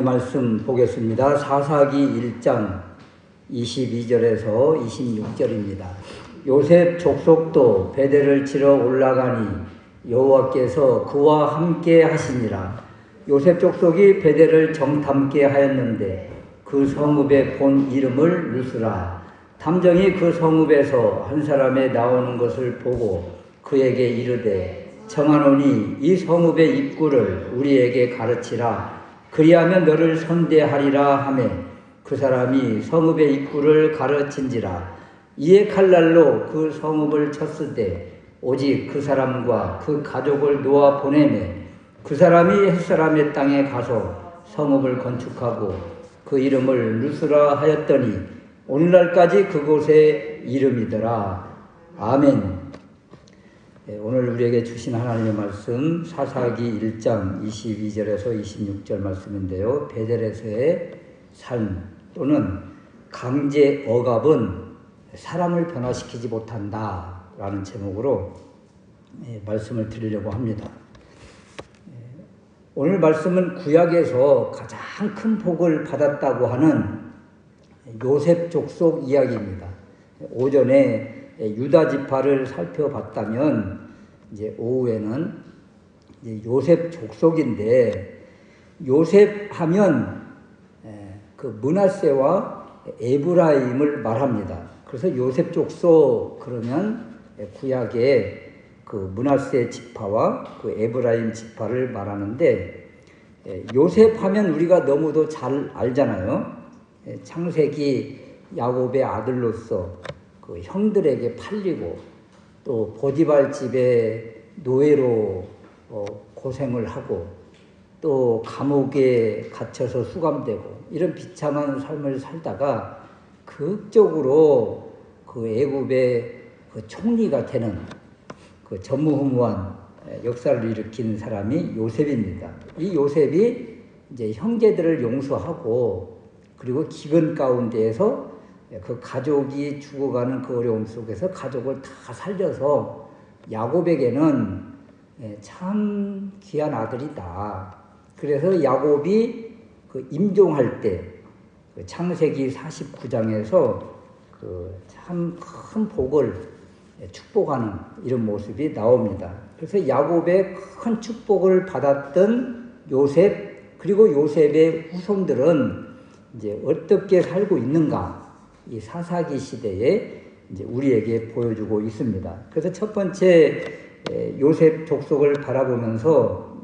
말씀 보겠습니다. 사사기 1장 22절에서 26절입니다. 요셉 족속도 베델을 치러 올라가니 여호와께서 그와 함께 하시니라. 요셉 족속이 베델을 정탐케 하였는데 그 성읍의 본 이름을 루스라. 탐정이 그 성읍에서 한 사람의 나오는 것을 보고 그에게 이르되 청하노니 이 성읍의 입구를 우리에게 가르치라. 그리하면 너를 선대하리라 하매 그 사람이 성읍의 입구를 가르친지라. 이에 칼날로 그 성읍을 쳤으되 오직 그 사람과 그 가족을 놓아 보내매 그 사람이 햇사람의 땅에 가서 성읍을 건축하고 그 이름을 루스라 하였더니 오늘날까지 그곳의 이름이더라. 아멘. 오늘 우리에게 주신 하나님의 말씀 사사기 1장 22절에서 26절 말씀인데요. 베델에서의 삶 또는 강제 억압은 사람을 변화시키지 못한다 라는 제목으로 말씀을 드리려고 합니다. 오늘 말씀은 구약에서 가장 큰 복을 받았다고 하는 요셉 족속 이야기입니다. 오전에 유다 지파를 살펴봤다면 이제 오후에는 이제 요셉 족속인데, 요셉 하면 그 므낫세와 에브라임을 말합니다. 그래서 요셉 족속 그러면 구약에 그 므낫세 지파와 그 에브라임 지파를 말하는데, 요셉 하면 우리가 너무도 잘 알잖아요. 창세기 야곱의 아들로서 그 형들에게 팔리고 또 보디발 집에 노예로 고생을 하고 또 감옥에 갇혀서 수감되고 이런 비참한 삶을 살다가 극적으로 그 애굽의 그 총리가 되는 그 전무후무한 역사를 일으킨 사람이 요셉입니다. 이 요셉이 이제 형제들을 용서하고 그리고 기근 가운데에서 그 가족이 죽어가는 그 어려움 속에서 가족을 다 살려서 야곱에게는 참 귀한 아들이다. 그래서 야곱이 그 임종할 때 그 창세기 49장에서 그 참 큰 복을 축복하는 이런 모습이 나옵니다. 그래서 야곱의 큰 축복을 받았던 요셉, 그리고 요셉의 후손들은 이제 어떻게 살고 있는가, 이 사사기 시대에 이제 우리에게 보여주고 있습니다. 그래서 첫 번째 요셉 족속을 바라보면서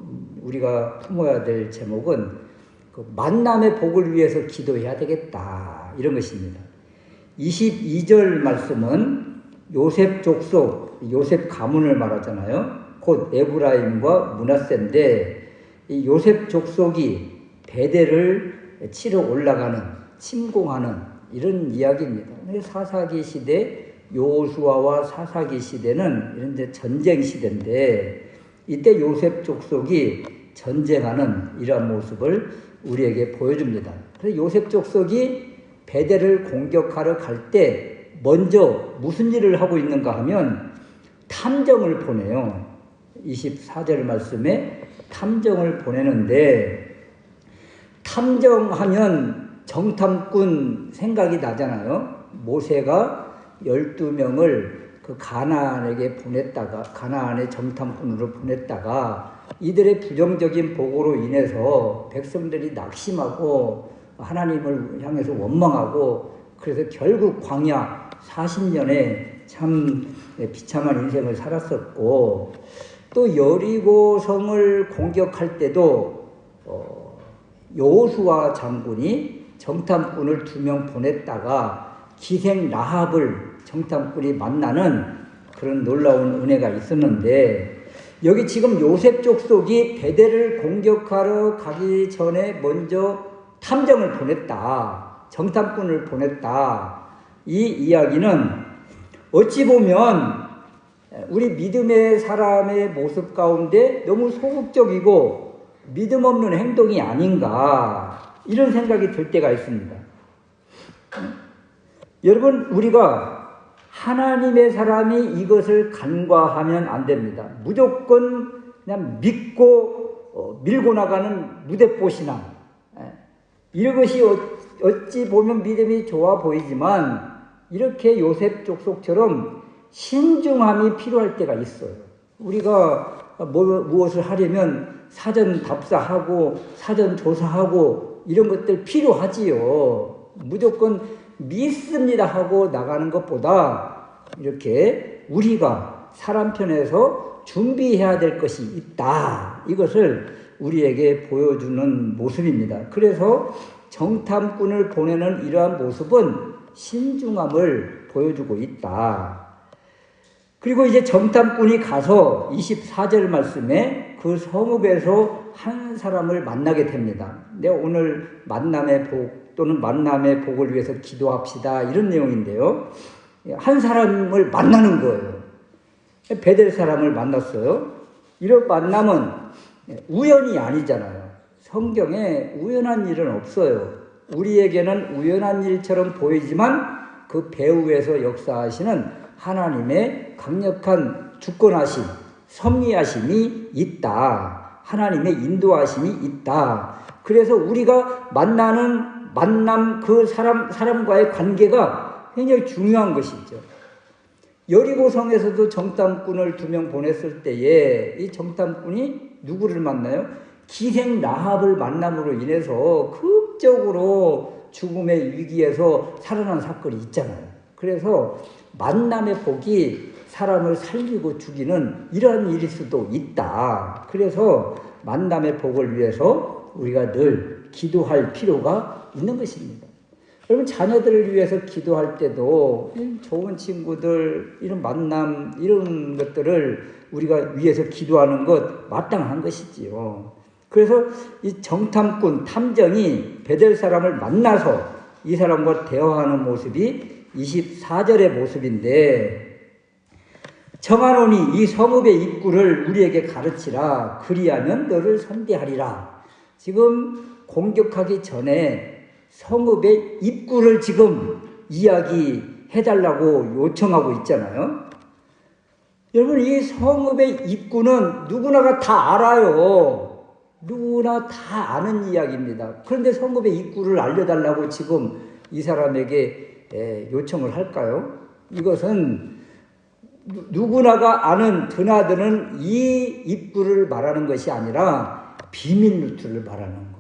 우리가 품어야 될 제목은 그 만남의 복을 위해서 기도해야 되겠다, 이런 것입니다. 22절 말씀은 요셉 족속, 요셉 가문을 말하잖아요. 곧 에브라임과 므낫세인데, 이 요셉 족속이 베델을 치러 올라가는, 침공하는 이런 이야기입니다. 사사기 시대, 여호수아와 사사기 시대는 이런 이제 전쟁 시대인데, 이때 요셉 족속이 전쟁하는 이러한 모습을 우리에게 보여줍니다. 그래서 요셉 족속이 베델을 공격하러 갈 때 먼저 무슨 일을 하고 있는가 하면 탐정을 보내요. 24절 말씀에 탐정을 보내는데, 탐정하면 정탐꾼 생각이 나잖아요. 모세가 12명을 그 가나안에게 보냈다가, 가나안의 정탐꾼으로 보냈다가 이들의 부정적인 보고로 인해서 백성들이 낙심하고 하나님을 향해서 원망하고, 그래서 결국 광야 40년에 참 비참한 인생을 살았었고, 또 여리고성을 공격할 때도 여호수아 장군이 정탐꾼을 2명 보냈다가 기생 라합을 정탐꾼이 만나는 그런 놀라운 은혜가 있었는데, 여기 지금 요셉 족속이 베델을 공격하러 가기 전에 먼저 탐정을 보냈다, 정탐꾼을 보냈다. 이 이야기는 어찌 보면 우리 믿음의 사람의 모습 가운데 너무 소극적이고 믿음 없는 행동이 아닌가, 이런 생각이 들 때가 있습니다. 여러분, 우리가 하나님의 사람이 이것을 간과하면 안 됩니다. 무조건 그냥 믿고 밀고 나가는 무대뽀신앙, 이것이 어찌 보면 믿음이 좋아 보이지만 이렇게 요셉 족속처럼 신중함이 필요할 때가 있어요. 우리가 무엇을 하려면 사전 답사하고 사전 조사하고 이런 것들 필요하지요. 무조건 믿습니다 하고 나가는 것보다 이렇게 우리가 사람 편에서 준비해야 될 것이 있다. 이것을 우리에게 보여주는 모습입니다. 그래서 정탐꾼을 보내는 이러한 모습은 신중함을 보여주고 있다. 그리고 이제 정탐꾼이 가서 24절 말씀에 그 성읍에서 한 사람을 만나게 됩니다. 내가 오늘 만남의 복 또는 만남의 복을 위해서 기도합시다 이런 내용인데요. 한 사람을 만나는 거예요. 베델 사람을 만났어요. 이런 만남은 우연이 아니잖아요. 성경에 우연한 일은 없어요. 우리에게는 우연한 일처럼 보이지만 그 배후에서 역사하시는 하나님의 강력한 주권하심, 섭리하심이 있다. 하나님의 인도하심이 있다. 그래서 우리가 만나는 만남 그 사람과의 관계가 굉장히 중요한 것이죠. 여리고성에서도 정탐꾼을 2명 보냈을 때에 이 정탐꾼이 누구를 만나요? 기생 라합을 만남으로 인해서 극적으로 죽음의 위기에서 살아난 사건이 있잖아요. 그래서 만남의 복이 사람을 살리고 죽이는 이러한 일일 수도 있다. 그래서 만남의 복을 위해서 우리가 늘 기도할 필요가 있는 것입니다. 여러분 자녀들을 위해서 기도할 때도 좋은 친구들 이런 만남 이런 것들을 우리가 위해서 기도하는 것 마땅한 것이지요. 그래서 이 정탐꾼 탐정이 베델 사람을 만나서 이 사람과 대화하는 모습이 24절의 모습인데 청하노니 이 성읍의 입구를 우리에게 가르치라. 그리하면 너를 선대하리라. 지금 공격하기 전에 성읍의 입구를 지금 이야기해달라고 요청하고 있잖아요. 여러분 이 성읍의 입구는 누구나가 다 알아요. 누구나 다 아는 이야기입니다. 그런데 성읍의 입구를 알려달라고 지금 이 사람에게 요청을 할까요? 이것은 누구나가 아는 드나드는 이 입구를 말하는 것이 아니라 비밀 루트를 말하는 거예요.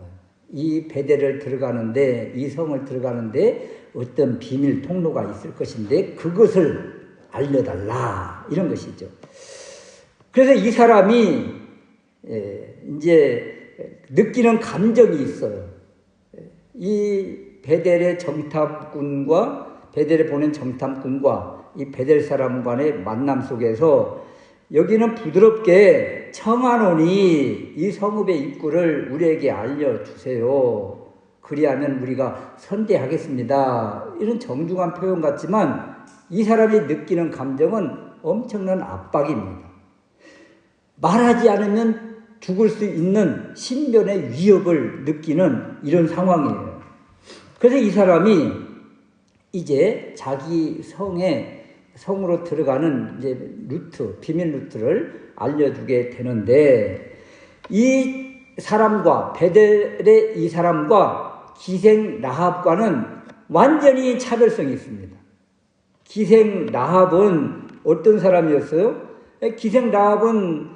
이 베델을 들어가는데 이 성을 들어가는데 어떤 비밀 통로가 있을 것인데 그것을 알려달라 이런 것이죠. 그래서 이 사람이 이제 느끼는 감정이 있어요. 이 베델의 정탐꾼과 베델에 보낸 정탐꾼과 이 베델 사람 간의 만남 속에서 여기는 부드럽게 청하노니 이 성읍의 입구를 우리에게 알려주세요. 그리하면 우리가 선대하겠습니다. 이런 정중한 표현 같지만 이 사람이 느끼는 감정은 엄청난 압박입니다. 말하지 않으면 죽을 수 있는 신변의 위협을 느끼는 이런 상황이에요. 그래서 이 사람이 이제 자기 성으로 들어가는 이제 루트, 비밀 루트를 알려주게 되는데 이 사람과 베델의 이 사람과 기생 라합과는 완전히 차별성이 있습니다. 기생 라합은 어떤 사람이었어요? 기생 라합은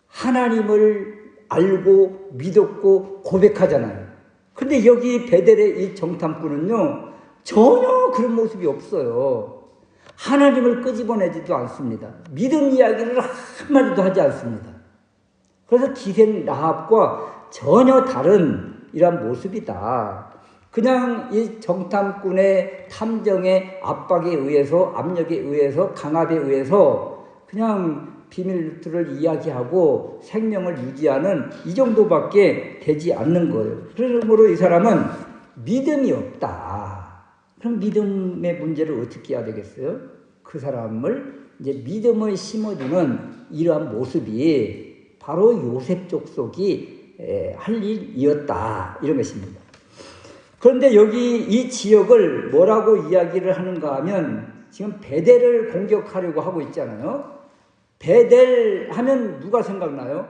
하나님을 알고 믿었고 고백하잖아요. 근데 여기 베델의 이 정탐꾼은요 전혀 그런 모습이 없어요. 하나님을 끄집어내지도 않습니다. 믿음 이야기를 한마디도 하지 않습니다. 그래서 기생 라합과 전혀 다른 이런 모습이다. 그냥 이 정탐꾼의 탐정의 압박에 의해서 압력에 의해서 강압에 의해서 그냥 비밀 루트를 이야기하고 생명을 유지하는 이 정도밖에 되지 않는 거예요. 그러므로 이 사람은 믿음이 없다. 그럼 믿음의 문제를 어떻게 해야 되겠어요? 그 사람을 이제 믿음을 심어주는 이러한 모습이 바로 요셉 족속이 할 일이었다. 이런 것입니다. 그런데 여기 이 지역을 뭐라고 이야기를 하는가 하면 지금 베델을 공격하려고 하고 있잖아요. 베델 하면 누가 생각나요?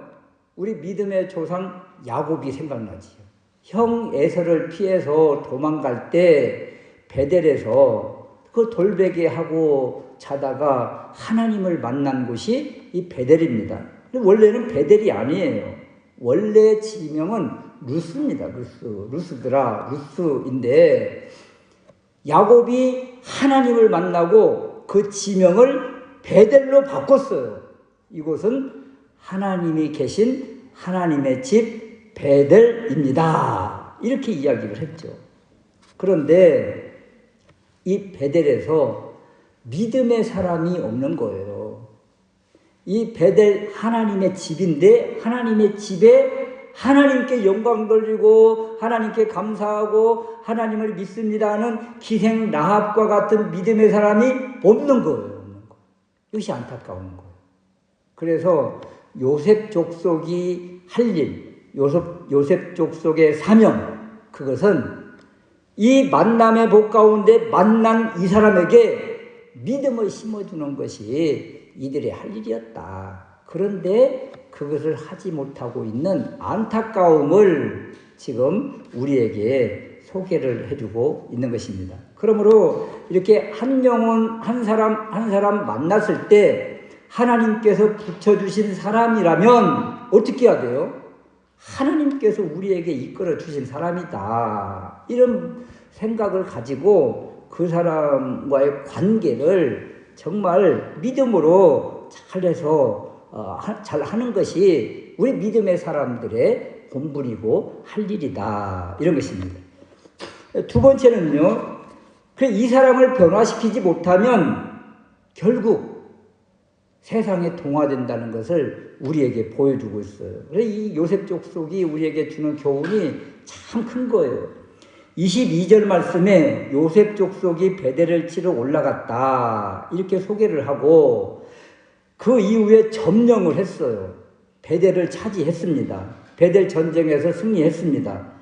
우리 믿음의 조상 야곱이 생각나지요. 형 에서를 피해서 도망갈 때 베델에서 그 돌베개하고 자다가 하나님을 만난 곳이 이 베델입니다. 원래는 베델이 아니에요. 원래 지명은 루스입니다. 루스인데 야곱이 하나님을 만나고 그 지명을 베델로 바꿨어요. 이곳은 하나님이 계신 하나님의 집 베델입니다. 이렇게 이야기를 했죠. 그런데 이 베델에서 믿음의 사람이 없는 거예요. 이 베델 하나님의 집인데 하나님의 집에 하나님께 영광 돌리고 하나님께 감사하고 하나님을 믿습니다 하는 기생 라합과 같은 믿음의 사람이 없는 거예요. 이것이 안타까운 거예요. 그래서 요셉 족속이 할 일, 요셉 족속의 사명, 그것은 이 만남의 복 가운데 만난 이 사람에게 믿음을 심어주는 것이 이들의 할 일이었다. 그런데 그것을 하지 못하고 있는 안타까움을 지금 우리에게 소개를 해주고 있는 것입니다. 그러므로 이렇게 한 영혼, 한 사람 만났을 때 하나님께서 붙여주신 사람이라면 어떻게 해야 돼요? 하나님께서 우리에게 이끌어 주신 사람이다. 이런 생각을 가지고 그 사람과의 관계를 정말 믿음으로 잘 하는 것이 우리 믿음의 사람들의 본분이고 할 일이다. 이런 것입니다. 두 번째는요, 이 사람을 변화시키지 못하면 결국 세상에 동화된다는 것을 우리에게 보여주고 있어요. 그래서 이 요셉 족속이 우리에게 주는 교훈이 참 큰 거예요. 22절 말씀에 요셉 족속이 베델을 치러 올라갔다. 이렇게 소개를 하고 그 이후에 점령을 했어요. 베델을 차지했습니다. 베델 전쟁에서 승리했습니다.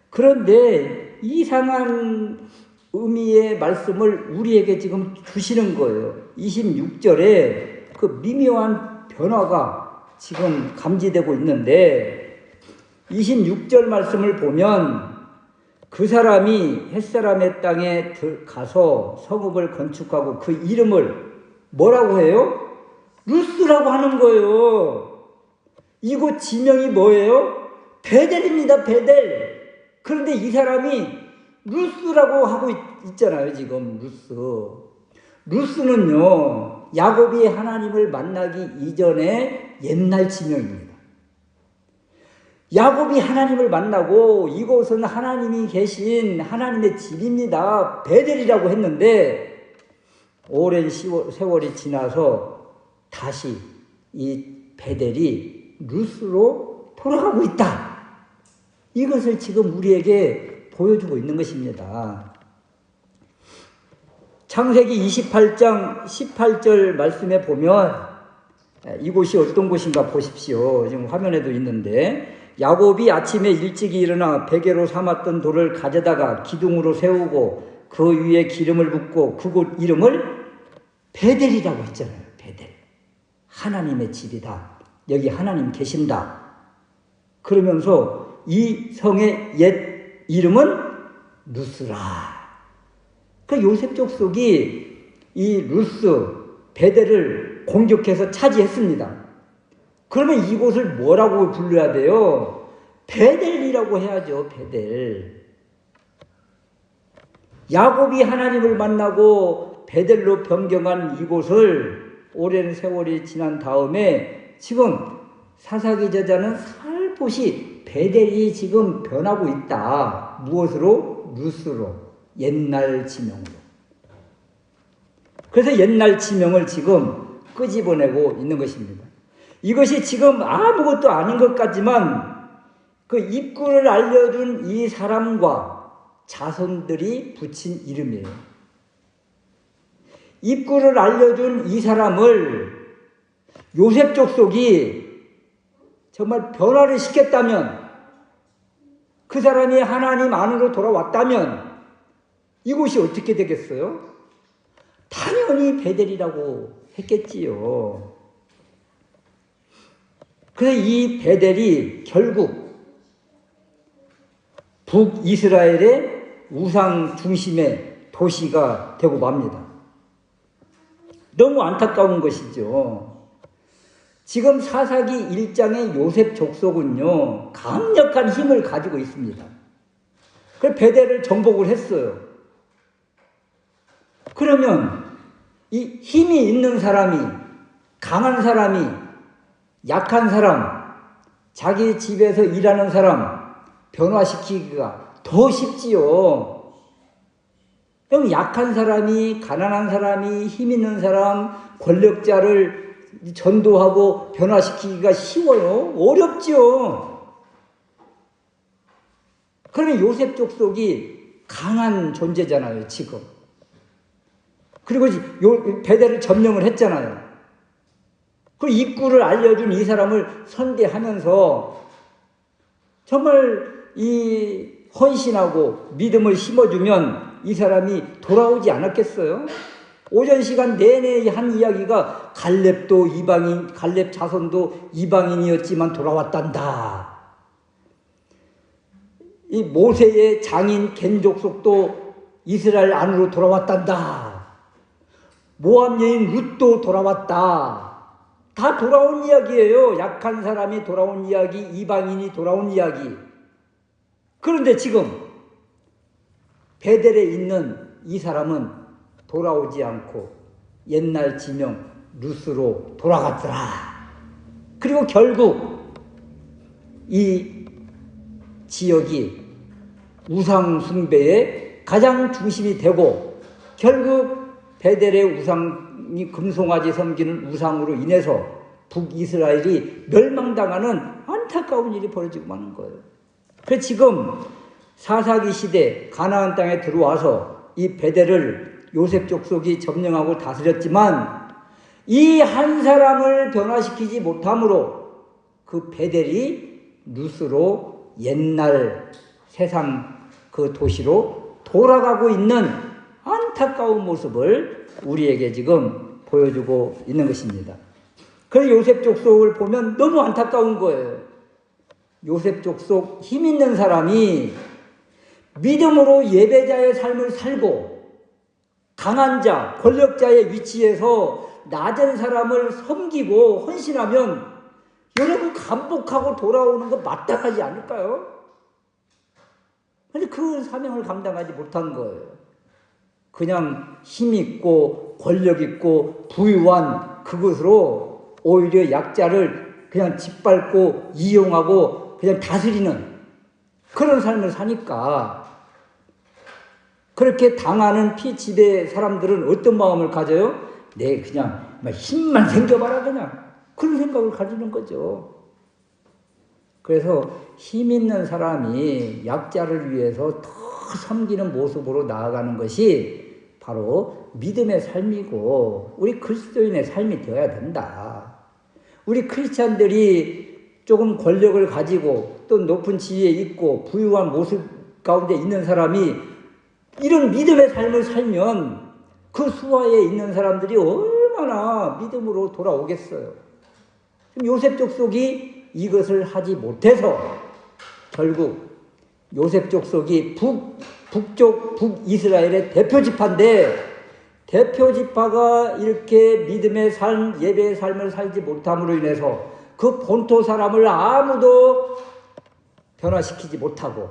그런데 이상한 의미의 말씀을 우리에게 지금 주시는 거예요. 26절에 그 미묘한 변화가 지금 감지되고 있는데 26절 말씀을 보면 그 사람이 햇사람의 땅에 가서 성읍을 건축하고 그 이름을 뭐라고 해요? 루스라고 하는 거예요. 이곳 지명이 뭐예요? 베델입니다. 베델. 그런데 이 사람이 루스라고 하고 있잖아요. 지금 루스는요, 야곱이 하나님을 만나기 이전에 옛날 지명입니다. 야곱이 하나님을 만나고 이곳은 하나님이 계신 하나님의 집입니다. 베델이라고 했는데 오랜 세월이 지나서 다시 이 베델이 루스로 돌아가고 있다. 이것을 지금 우리에게 보여주고 있는 것입니다. 창세기 28장 18절 말씀에 보면 이곳이 어떤 곳인가 보십시오. 지금 화면에도 있는데 야곱이 아침에 일찍이 일어나 베개로 삼았던 돌을 가져다가 기둥으로 세우고 그 위에 기름을 붓고 그곳 이름을 베델이라고 했잖아요. 베델. 하나님의 집이다. 여기 하나님 계신다. 그러면서 이 성의 옛 이름은 루스라. 그 요셉 족속이 이 루스, 베델을 공격해서 차지했습니다. 그러면 이곳을 뭐라고 불러야 돼요? 베델이라고 해야죠. 베델. 야곱이 하나님을 만나고 베델로 변경한 이곳을 오랜 세월이 지난 다음에 지금 사사기 저자는 살포시 베델이 지금 변하고 있다. 무엇으로? 루스로. 옛날 지명으로. 그래서 옛날 지명을 지금 끄집어내고 있는 것입니다. 이것이 지금 아무것도 아닌 것 같지만 그 입구를 알려준 이 사람과 자손들이 붙인 이름이에요. 입구를 알려준 이 사람을 요셉 족속이 정말 변화를 시켰다면, 그 사람이 하나님 안으로 돌아왔다면 이곳이 어떻게 되겠어요? 당연히 베델이라고 했겠지요. 그래서 이 베델이 결국 북이스라엘의 우상 중심의 도시가 되고 맙니다. 너무 안타까운 것이죠. 지금 사사기 1장의 요셉 족속은요, 강력한 힘을 가지고 있습니다. 그래서 베델을 정복을 했어요. 그러면 이 힘이 있는 사람이, 강한 사람이, 약한 사람, 자기 집에서 일하는 사람 변화시키기가 더 쉽지요. 그럼 약한 사람이, 가난한 사람이, 힘 있는 사람, 권력자를 전도하고 변화시키기가 쉬워요? 어렵지요. 그러면 요셉 족속이 강한 존재잖아요, 지금. 그리고 베델을 점령을 했잖아요. 그 입구를 알려준 이 사람을 선대하면서 정말 이 헌신하고 믿음을 심어주면 이 사람이 돌아오지 않았겠어요? 오전 시간 내내 한 이야기가 갈렙도 이방인, 갈렙 자손도 이방인이었지만 돌아왔단다. 이 모세의 장인 겐 족속도 이스라엘 안으로 돌아왔단다. 모압 여인 룻도 돌아왔다. 다 돌아온 이야기예요. 약한 사람이 돌아온 이야기, 이방인이 돌아온 이야기. 그런데 지금 베델에 있는 이 사람은 돌아오지 않고 옛날 지명 룻으로 돌아갔더라. 그리고 결국 이 지역이 우상 숭배의 가장 중심이 되고 결국 베델의 우상이 금송아지 섬기는 우상으로 인해서 북이스라엘이 멸망당하는 안타까운 일이 벌어지고 마는 거예요. 그래서 지금 사사기 시대 가나안 땅에 들어와서 이 베델을 요셉 족속이 점령하고 다스렸지만 이 한 사람을 변화시키지 못함으로 그 베델이 룻으로 옛날 세상 그 도시로 돌아가고 있는 안타까운 모습을 우리에게 지금 보여주고 있는 것입니다. 그래서 요셉 족속을 보면 너무 안타까운 거예요. 요셉 족속 힘 있는 사람이 믿음으로 예배자의 삶을 살고 강한 자, 권력자의 위치에서 낮은 사람을 섬기고 헌신하면 여러분 감복하고 돌아오는 거 마땅하지 않을까요? 근데 그 사명을 감당하지 못한 거예요. 그냥 힘있고 권력있고 부유한 그것으로 오히려 약자를 그냥 짓밟고 이용하고 그냥 다스리는 그런 삶을 사니까 그렇게 당하는 피지배 사람들은 어떤 마음을 가져요? 내 그냥 힘만 생겨봐라 그냥 그런 생각을 가지는 거죠. 그래서 힘 있는 사람이 약자를 위해서 더 섬기는 모습으로 나아가는 것이 바로 믿음의 삶이고 우리 그리스도인의 삶이 되어야 된다. 우리 크리스찬들이 조금 권력을 가지고 또 높은 지위에 있고 부유한 모습 가운데 있는 사람이 이런 믿음의 삶을 살면 그 수하에 있는 사람들이 얼마나 믿음으로 돌아오겠어요. 요셉 족속이 이것을 하지 못해서 결국 요셉 족속이 북쪽 북이스라엘의 대표 지파인데 대표 지파가 이렇게 믿음의 삶, 예배의 삶을 살지 못함으로 인해서 그 본토 사람을 아무도 변화시키지 못하고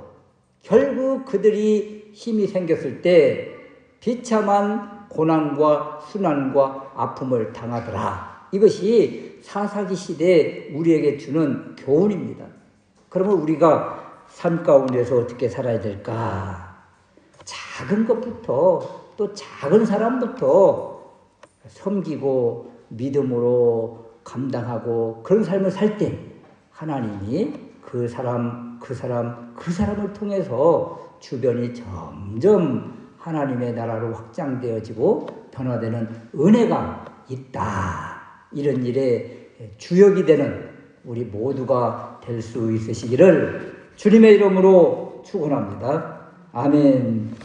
결국 그들이 힘이 생겼을 때 비참한 고난과 순환과 아픔을 당하더라. 이것이 사사기 시대에 우리에게 주는 교훈입니다. 그러면 우리가 삶 가운데서 어떻게 살아야 될까? 작은 것부터 또 작은 사람부터 섬기고 믿음으로 감당하고 그런 삶을 살 때 하나님이 그 사람을 통해서 주변이 점점 하나님의 나라로 확장되어지고 변화되는 은혜가 있다. 이런 일에 주역이 되는 우리 모두가 될 수 있으시기를 주님의 이름으로 축원합니다. 아멘.